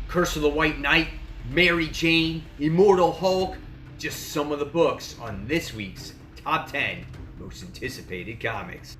Curse of the White Knight, Mary Jane, Immortal Hulk, just some of the books on this week's Top 10 Most Anticipated Comics.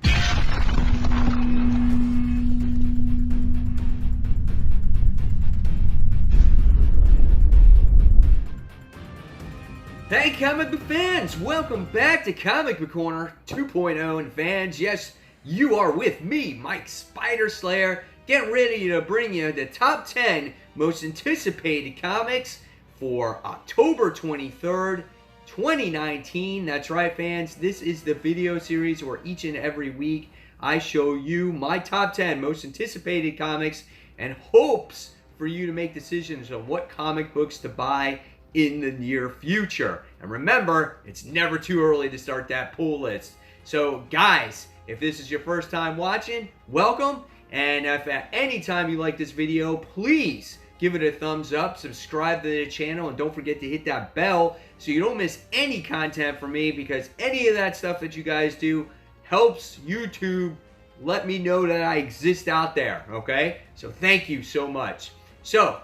Hey comic book fans, welcome back to Comic Book Corner 2.0, and fans, yes, you are with me, Mike Spider Slayer, getting ready to bring you the top 10 most anticipated comics for October 23rd, 2019. That's right, fans, this is the video series where each and every week I show you my top 10 most anticipated comics and hopes for you to make decisions on what comic books to buy in the near future. And remember, it's never too early to start that pull list. So guys, if this is your first time watching, welcome. And if at any time you like this video, please give it a thumbs up, subscribe to the channel, and don't forget to hit that bell so you don't miss any content from me, because any of that stuff that you guys do helps YouTube let me know that I exist out there, okay? So thank you so much. So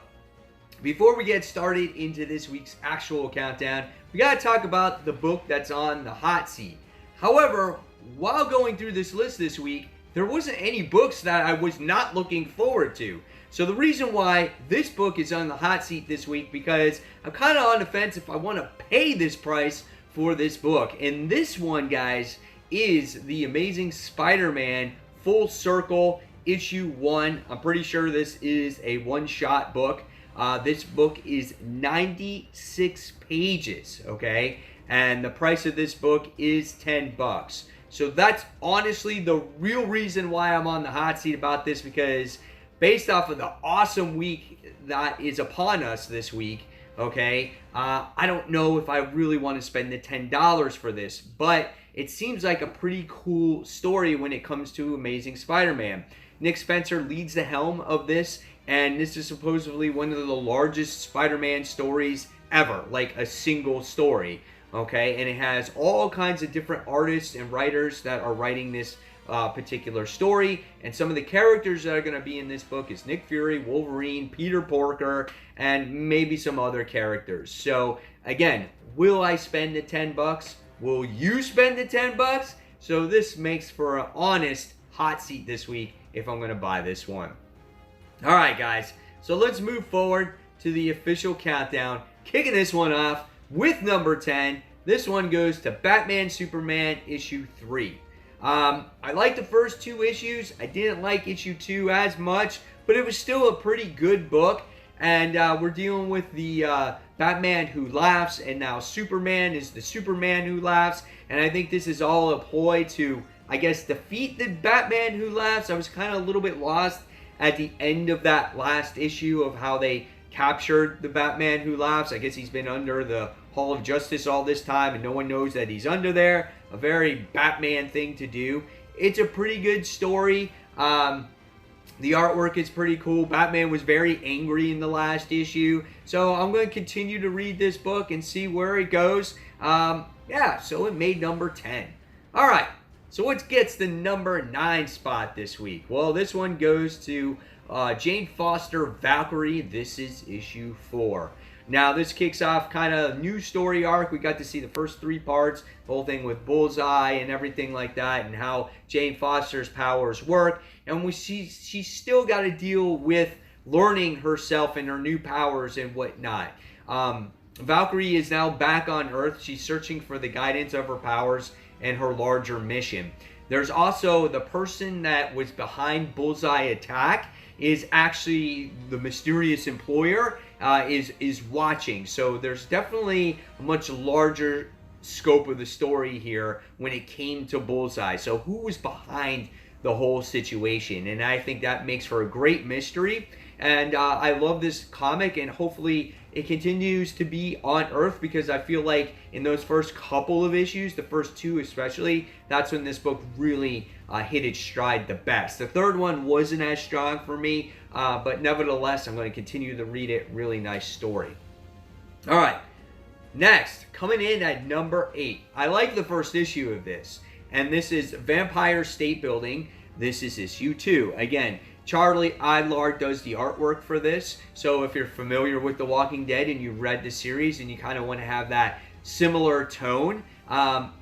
before we get started into this week's actual countdown, we got to talk about the book that's on the hot seat. However, while going through this list this week, there wasn't any books that I was not looking forward to. So the reason why this book is on the hot seat this week, because I'm kind of on the fence if I want to pay this price for this book. And this one, guys, is The Amazing Spider-Man Full Circle Issue 1. I'm pretty sure this is a one-shot book. This book is 96 pages, okay? And the price of this book is $10. So that's honestly the real reason why I'm on the hot seat about this, because based off of the awesome week that is upon us this week, okay, I don't know if I really want to spend the $10 for this, but it seems like a pretty cool story when it comes to Amazing Spider-Man. Nick Spencer leads the helm of this, and this is supposedly one of the largest Spider-Man stories ever, like a single story, okay? And it has all kinds of different artists and writers that are writing this particular story, and some of the characters that are going to be in this book is Nick Fury, Wolverine, Peter Parker, and maybe some other characters. So again, will I spend the $10? Will you spend the $10? So this makes for an honest hot seat this week if I'm going to buy this one. Alright guys, so let's move forward to the official countdown. Kicking this one off with number 10. This one goes to Batman Superman issue 3. I liked the first two issues. I didn't like issue 2 as much, but it was still a pretty good book. And we're dealing with the Batman who laughs, and now Superman is the Superman who laughs. And I think this is all a ploy to, I guess, defeat the Batman who laughs. I was kind of a little bit lost at the end of that last issue of how they captured the Batman who laughs. I guess he's been under the Hall of Justice all this time and no one knows that he's under there. A very Batman thing to do. It's a pretty good story. The artwork is pretty cool. Batman was very angry in the last issue. So I'm going to continue to read this book and see where it goes. Yeah, so it made number 10. All right. So what gets the number 9 spot this week? Well, this one goes to Jane Foster Valkyrie. This is issue 4. Now, this kicks off kind of new story arc. We got to see the first 3 parts, the whole thing with Bullseye and everything like that, and how Jane Foster's powers work. And she's still got to deal with learning herself and her new powers and whatnot. Valkyrie is now back on Earth. She's searching for the guidance of her powers and her larger mission. There's also the person that was behind Bullseye attack is actually the mysterious employer is watching. So there's definitely a much larger scope of the story here when it came to Bullseye. So who was behind the whole situation? And I think that makes for a great mystery. And I love this comic, and hopefully it continues to be on Earth, because I feel like in those first couple of issues, the first 2 especially, that's when this book really hit its stride the best. The third one wasn't as strong for me, but nevertheless, I'm going to continue to read it. Really nice story. All right, next, coming in at number 8. I like the first issue of this, and this is Vampire State Building. this is issue 2. Again, Charlie Adlard does the artwork for this, so if you're familiar with The Walking Dead and you've read the series and you kind of want to have that similar tone,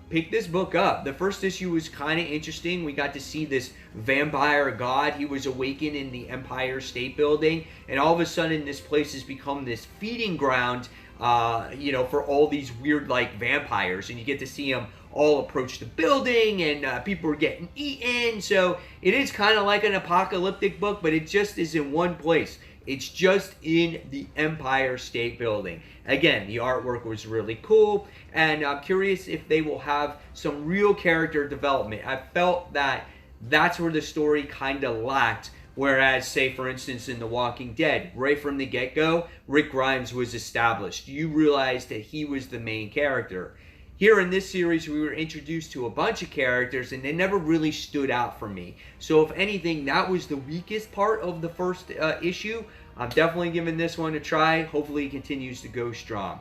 pick this book up. The first issue was kind of interesting. We got to see this vampire god. He was awakened in the Empire State Building, and all of a sudden this place has become this feeding ground, for all these weird like vampires, and you get to see them all approach the building, and people are getting eaten. So it is kind of like an apocalyptic book, but it just is in one place. It's just in the Empire State Building. Again, the artwork was really cool, and I'm curious if they will have some real character development. I felt that that's where the story kind of lacked, whereas, say, for instance, in The Walking Dead, right from the get-go, Rick Grimes was established. You realized that he was the main character. Here in this series, we were introduced to a bunch of characters, and they never really stood out for me. So if anything, that was the weakest part of the first issue. I'm definitely giving this one a try. Hopefully it continues to go strong.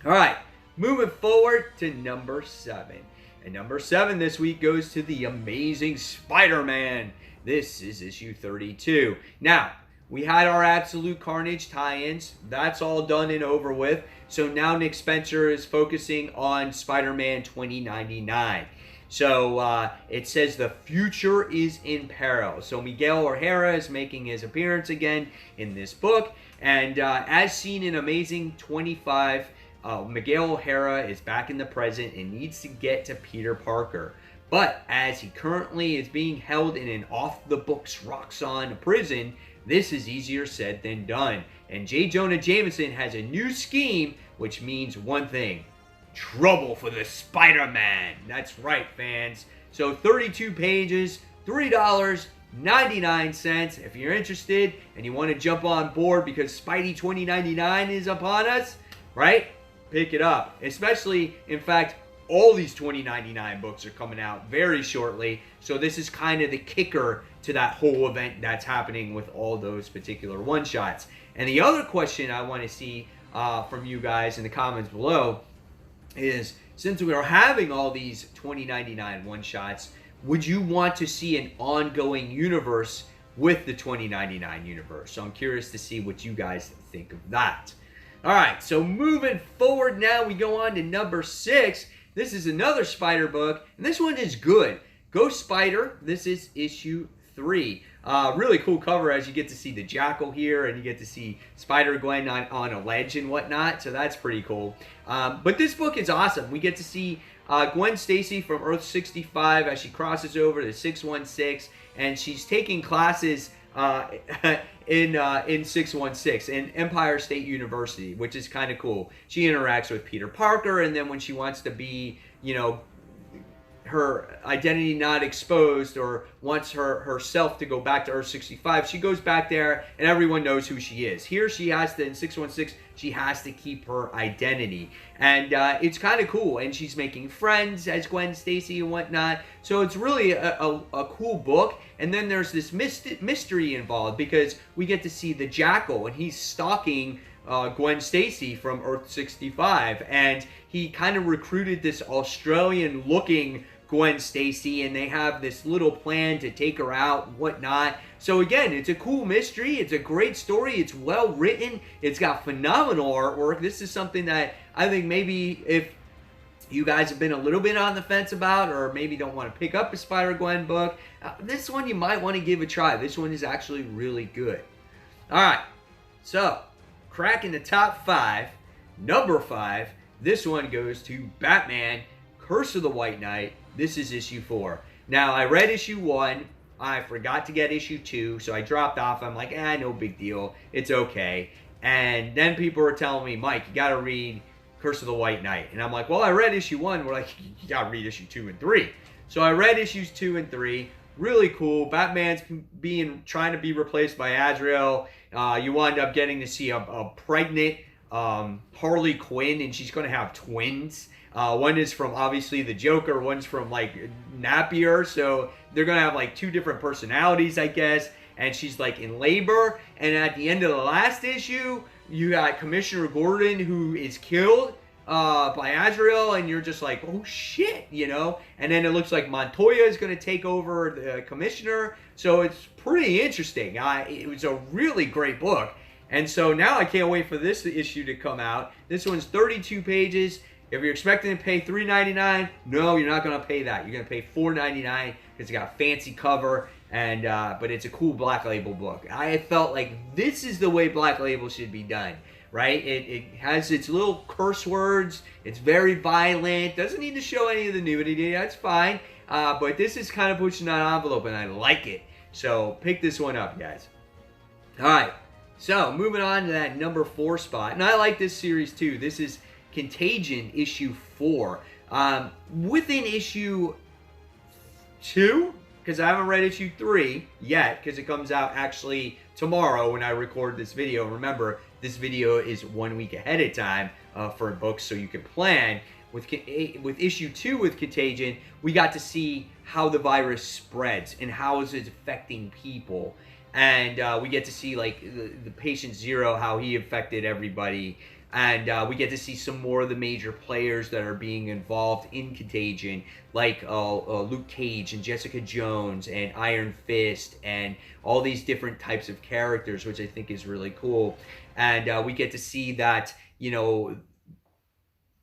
All right, moving forward to number 7. And number 7 this week goes to The Amazing Spider-Man. This is issue 32. Now, we had our Absolute Carnage tie-ins. That's all done and over with. So now Nick Spencer is focusing on Spider-Man 2099. So it says the future is in peril. So Miguel O'Hara is making his appearance again in this book. And as seen in Amazing 25, Miguel O'Hara is back in the present and needs to get to Peter Parker. But as he currently is being held in an off-the-books Roxxon prison, this is easier said than done. And J. Jonah Jameson has a new scheme, which means one thing: trouble for the Spider-Man. That's right, fans. So 32 pages, $3.99. If you're interested and you want to jump on board because Spidey 2099 is upon us, right? Pick it up. Especially, in fact, all these 2099 books are coming out very shortly. So this is kind of the kicker to that whole event that's happening with all those particular one-shots. And the other question I want to see from you guys in the comments below is, since we are having all these 2099 one-shots, would you want to see an ongoing universe with the 2099 universe? So I'm curious to see what you guys think of that. All right, so moving forward now, we go on to number 6. This is another Spider book, and this one is good. Ghost Spider, this is issue 3. Really cool cover as you get to see the Jackal here, and you get to see Spider-Gwen on a ledge and whatnot, so that's pretty cool. But this book is awesome. We get to see Gwen Stacy from Earth 65 as she crosses over to 616, and she's taking classes in 616 in Empire State University, which is kind of cool. She interacts with Peter Parker, and then when she wants to be, her identity not exposed, or wants herself to go back to Earth 65, she goes back there and everyone knows who she is. Here she has to, in 616, she has to keep her identity. And it's kind of cool. And she's making friends as Gwen Stacy and whatnot. So it's really a cool book. And then there's this mystery involved, because we get to see the Jackal, and he's stalking Gwen Stacy from Earth 65. And he kind of recruited this Australian-looking Gwen Stacy, and they have this little plan to take her out and whatnot. So again, it's a cool mystery. It's a great story. It's well written. It's got phenomenal artwork. This is something that I think maybe if you guys have been a little bit on the fence about, or maybe don't want to pick up a Spider-Gwen book, this one you might want to give a try. This one is actually really good. All right, so cracking the top 5, number 5, this one goes to Batman, Curse of the White Knight. This is issue 4. Now, I read issue 1. I forgot to get issue 2, so I dropped off. I'm like, no big deal. It's okay. And then people were telling me, Mike, you got to read Curse of the White Knight. And I'm like, well, I read issue 1. We're like, you got to read issue 2 and 3. So I read issues 2 and 3. Really cool. Batman's trying to be replaced by Azrael. You wind up getting to see a pregnant Harley Quinn, and she's going to have twins. One is from, obviously, the Joker. One's from, Napier. So they're going to have, 2 different personalities, I guess. And she's, in labor. And at the end of the last issue, you got Commissioner Gordon, who is killed. by Azrael, and you're just like, oh shit, you know. And then it looks like Montoya is going to take over the commissioner, so it's pretty interesting. It was a really great book, and so now I can't wait for this issue to come out. This one's 32 pages. If you're expecting to pay $3.99, no, you're not going to pay that. You're going to pay $4.99 because it's got a fancy cover, and but it's a cool Black Label book. I felt like this is the way Black Label should be done, right? It has its little curse words. It's very violent. Doesn't need to show any of the nudity. That's fine. But this is kind of pushing that envelope, and I like it. So pick this one up, guys. All right. So moving on to that number 4 spot. And I like this series too. This is Contagion issue 4. Within issue 2, because I haven't read issue 3 yet, because it comes out actually tomorrow when I record this video. Remember, this video is 1 week ahead of time for books, so you can plan. With issue 2 with Contagion, we got to see how the virus spreads and how is it affecting people. And we get to see like the patient zero, how he affected everybody. And we get to see some more of the major players that are being involved in Contagion, like Luke Cage and Jessica Jones and Iron Fist and all these different types of characters, which I think is really cool. And we get to see that, you know,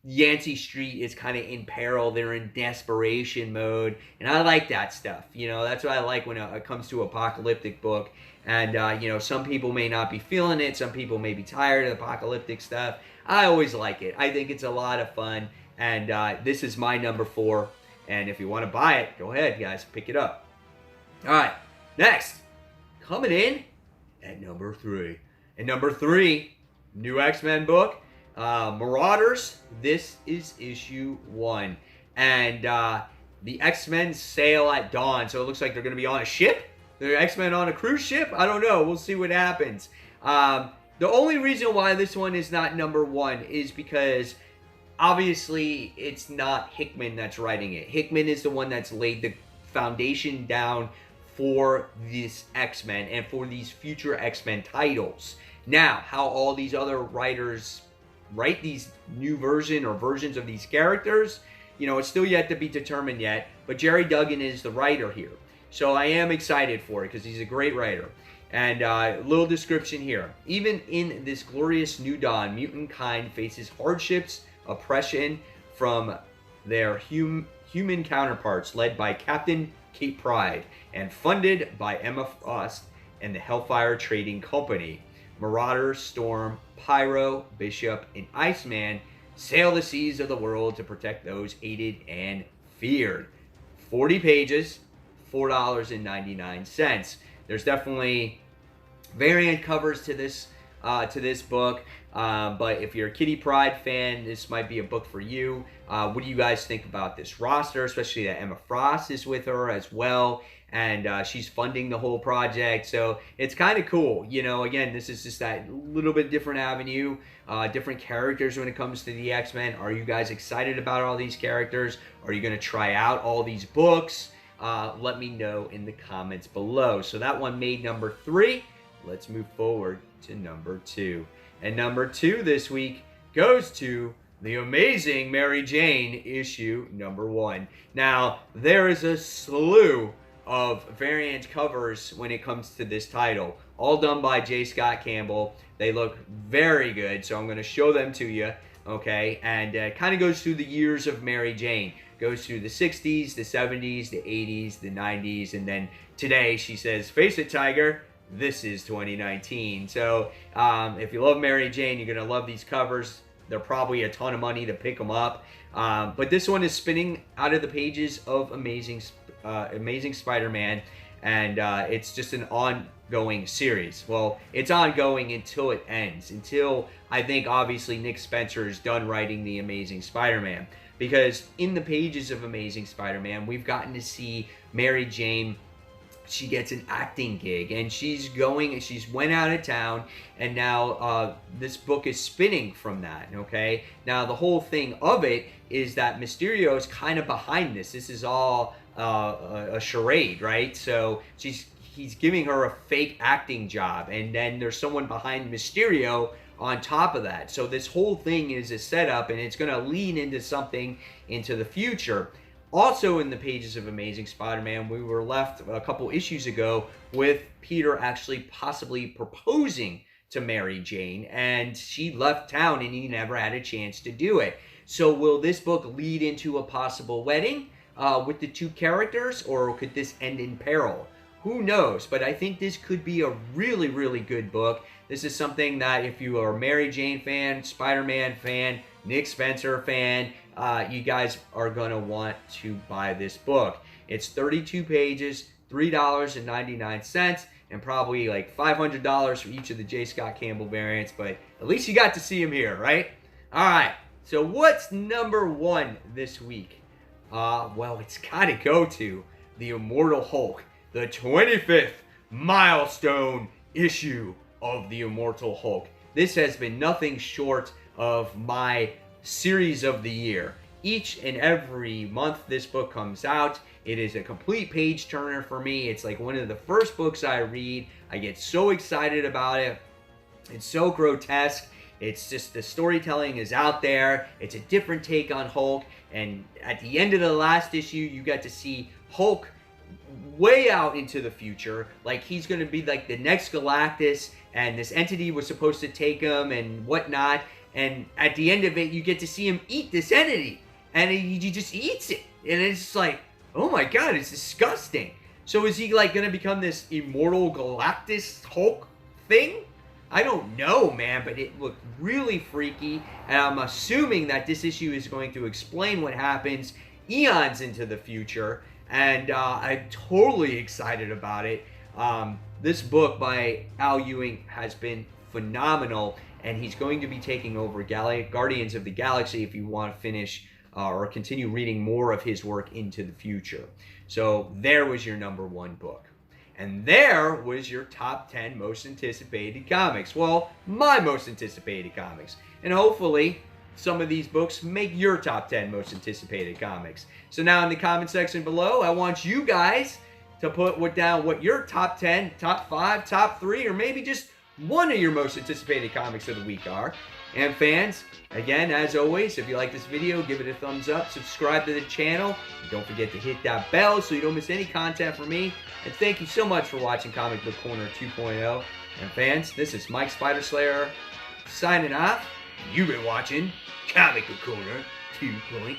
Yancey Street is kind of in peril. They're in desperation mode. And I like that stuff. You know, that's what I like when it comes to apocalyptic book. And, you know, some people may not be feeling it. Some people may be tired of apocalyptic stuff. I always like it. I think it's a lot of fun. And this is my number 4. And if you want to buy it, go ahead, guys. Pick it up. All right. Next. Coming in at number 3. And number 3, new X-Men book. Marauders. This is issue 1. And the X-Men sail at dawn. So it looks like they're going to be on a ship. The X-Men on a cruise ship? I don't know. We'll see what happens. The only reason why this one is not number 1 is because obviously it's not Hickman that's writing it. Hickman is the one that's laid the foundation down for this X-Men and for these future X-Men titles. Now, how all these other writers write these new versions of these characters, you know, it's still yet to be determined yet. But Jerry Duggan is the writer here. So I am excited for it because he's a great writer. And a little description here. Even in this glorious new dawn, mutant kind faces hardships, oppression from their human counterparts, led by Captain Kate Pryde and funded by Emma Frost and the Hellfire Trading Company. Marauder, Storm, Pyro, Bishop, and Iceman sail the seas of the world to protect those hated and feared. 40 pages. $4.99. There's definitely variant covers to this book, but if you're a Kitty Pryde fan, this might be a book for you. What do you guys think about this roster, especially that Emma Frost is with her as well, and she's funding the whole project, so it's kind of cool. You know, again, this is just that little bit different avenue, different characters when it comes to the X-Men. Are you guys excited about all these characters? Are you going to try out all these books? Let me know in the comments below. So that one made number 3. Let's move forward to number 2. And number 2 this week goes to The Amazing Mary Jane issue number 1. Now, there is a slew of variant covers when it comes to this title, all done by J. Scott Campbell. They look very good, so I'm going to show them to you, okay? And it kind of goes through the years of Mary Jane. Goes through the 60s, the 70s, the 80s, the 90s, and then today she says, face it, Tiger, this is 2019. So if you love Mary Jane, you're going to love these covers. They're probably a ton of money to pick them up. But this one is spinning out of the pages of Amazing Spider-Man, and it's just an ongoing series. Well, it's ongoing until it ends, until I think obviously Nick Spencer is done writing The Amazing Spider-Man. Because in the pages of Amazing Spider-Man, we've gotten to see Mary Jane. She gets an acting gig, and she's went out of town, and now this book is spinning from that, okay? Now, the whole thing of it is that Mysterio is kind of behind this. This is all a charade, right? So he's giving her a fake acting job, and then there's someone behind Mysterio on top of that. So this whole thing is a setup, and it's going to lead into something into the future. Also in the pages of Amazing Spider-Man, we were left a couple issues ago with Peter actually possibly proposing to Mary Jane, and she left town and he never had a chance to do it. So will this book lead into a possible wedding with the two characters, or could this end in peril? Who knows? But I think this could be a really, really good book. This is something that if you are a Mary Jane fan, Spider-Man fan, Nick Spencer fan, you guys are going to want to buy this book. It's 32 pages, $3.99, and probably like $500 for each of the J. Scott Campbell variants, but at least you got to see him here, right? All right, so what's number one this week? Well, it's got to go to the Immortal Hulk, the 25th milestone issue of the Immortal Hulk. This has been nothing short of my series of the year. Each and every month this book comes out, it is a complete page turner for me. It's like one of the first books I read. I get so excited about it. It's so grotesque. It's just the storytelling is out there. It's a different take on Hulk. And at the end of the last issue, you got to see Hulk way out into the future. Like he's going to be like the next Galactus, and this entity was supposed to take him and whatnot. And at the end of it, you get to see him eat this entity. And he just eats it. And it's just like, oh my God, it's disgusting. So is he like going to become this immortal Galactus Hulk thing? I don't know, man, but it looked really freaky. And I'm assuming that this issue is going to explain what happens eons into the future. And I'm totally excited about it. This book by Al Ewing has been phenomenal. And he's going to be taking over Guardians of the Galaxy if you want to finish or continue reading more of his work into the future. So there was your number one book. And there was your top 10 most anticipated comics. Well, my most anticipated comics. And hopefully some of these books make your top 10 most anticipated comics. So now in the comment section below, I want you guys to put down what your top 10, top 5, top 3, or maybe just one of your most anticipated comics of the week are. And fans, again, as always, if you like this video, give it a thumbs up, subscribe to the channel, and don't forget to hit that bell so you don't miss any content from me. And thank you so much for watching Comic Book Corner 2.0. And fans, this is Mike Spider Slayer signing off. You've been watching Comic Book Corner 2.0.